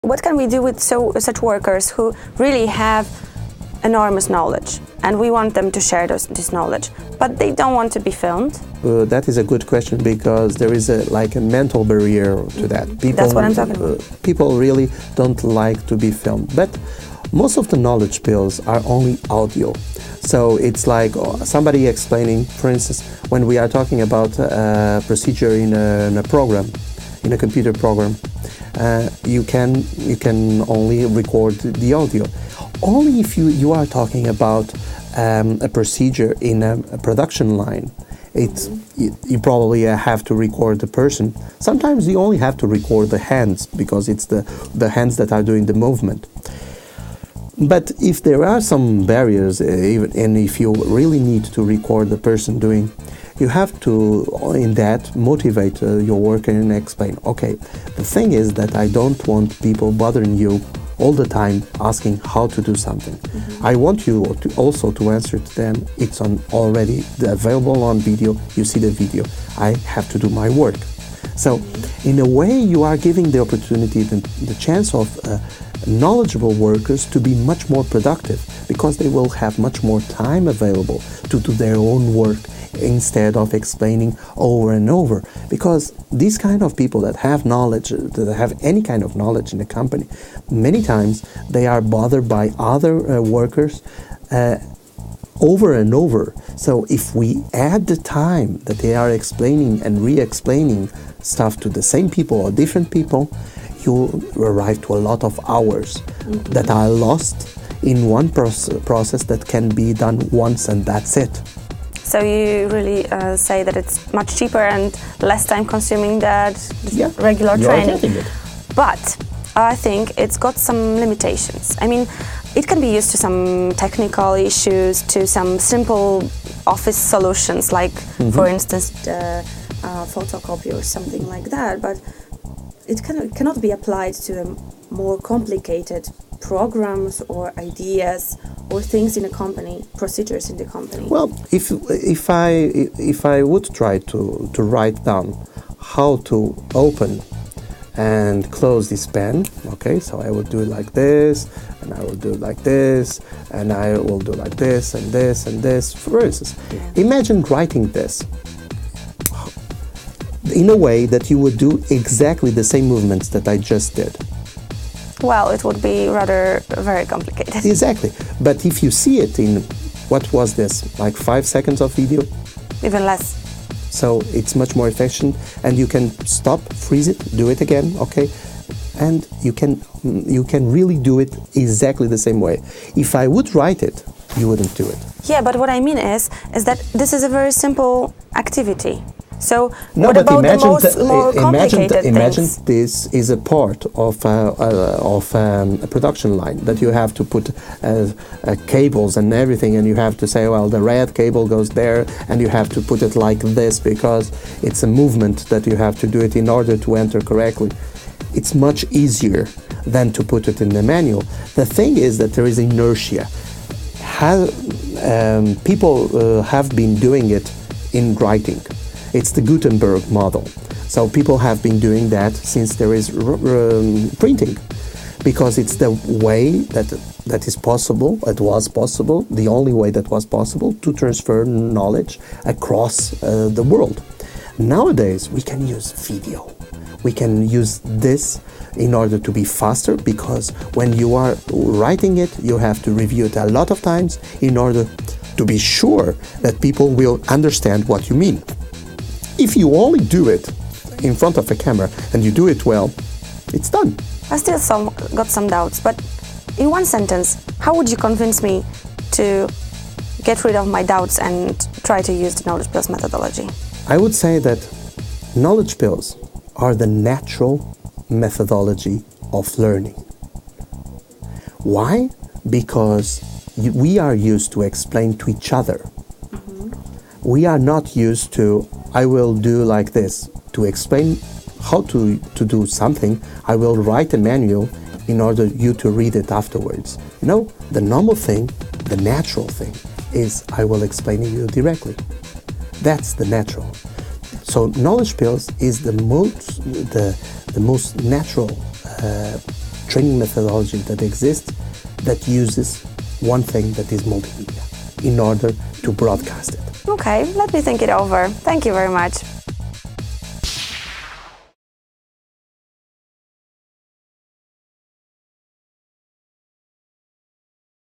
what can we do with such workers who really have enormous knowledge, and we want them to share this knowledge, but they don't want to be filmed? That is a good question, because there is a mental barrier to that. That's what I'm talking about. People really don't like to be filmed, but most of the knowledge pills are only audio. So it's like somebody explaining, for instance, when we are talking about a procedure in a program, in a computer program, you can only record the audio. Only if you are talking about a procedure in a production line, you probably have to record the person. Sometimes you only have to record the hands, because it's the hands that are doing the movement. But if there are some barriers, and if you really need to record the person doing, you have to, in that, motivate your worker and explain, okay, the thing is that I don't want people bothering you all the time asking how to do something. I want you also to answer to them, it's already available on video, you see the video, I have to do my work. So in a way you are giving the opportunity, the chance of knowledgeable workers to be much more productive, because they will have much more time available to do their own work instead of explaining over and over. Because these kind of people that have knowledge, that have any kind of knowledge in the company, many times they are bothered by other workers over and over. So if we add the time that they are explaining and re-explaining stuff to the same people or different people, you arrive to a lot of hours that are lost in one process that can be done once and that's it. So you really say that it's much cheaper and less time consuming than regular training. But I think it's got some limitations. I mean, it can be used to some technical issues, to some simple office solutions, like for instance photocopy or something like that, but it cannot be applied to more complicated programs or ideas or things in a company, procedures in the company. Well, if I would try to write down how to open and close this pen, okay, so I will do it like this, and I will do it like this, and I will do like this and this and this. For instance, imagine writing this in a way that you would do exactly the same movements that I just did. Well, it would be rather very complicated. Exactly. But if you see it in, what was this, like 5 seconds of video? Even less. So it's much more efficient, and you can stop, freeze it, do it again, okay? And you can really do it exactly the same way. If I would write it, you wouldn't do it. Yeah, but what I mean is that this is a very simple activity. So what about the more complicated things? Imagine this is a part of a production line that you have to put cables and everything, and you have to say, well, the red cable goes there, and you have to put it like this because it's a movement that you have to do it in order to enter correctly. It's much easier than to put it in the manual. The thing is that there is inertia. People have been doing it in writing. It's the Gutenberg model. So people have been doing that since there is printing, because it's the way that is possible, it was possible, the only way that was possible to transfer knowledge across the world. Nowadays, we can use video. We can use this in order to be faster, because when you are writing it, you have to review it a lot of times in order to be sure that people will understand what you mean. If you only do it in front of a camera and you do it well, it's done. I still got some doubts, but in one sentence, how would you convince me to get rid of my doubts and try to use the Knowledge Pills methodology? I would say that Knowledge Pills are the natural methodology of learning. Why? Because we are used to explain to each other. We are not used to, I will do like this. To explain how to do something, I will write a manual in order you to read it afterwards. You know, the normal thing, the natural thing, is I will explain to you directly. That's the natural. So Knowledge Pills is the most natural training methodology that exists that uses one thing that is multimedia in order to broadcast it. Okay, let me think it over. Thank you very much.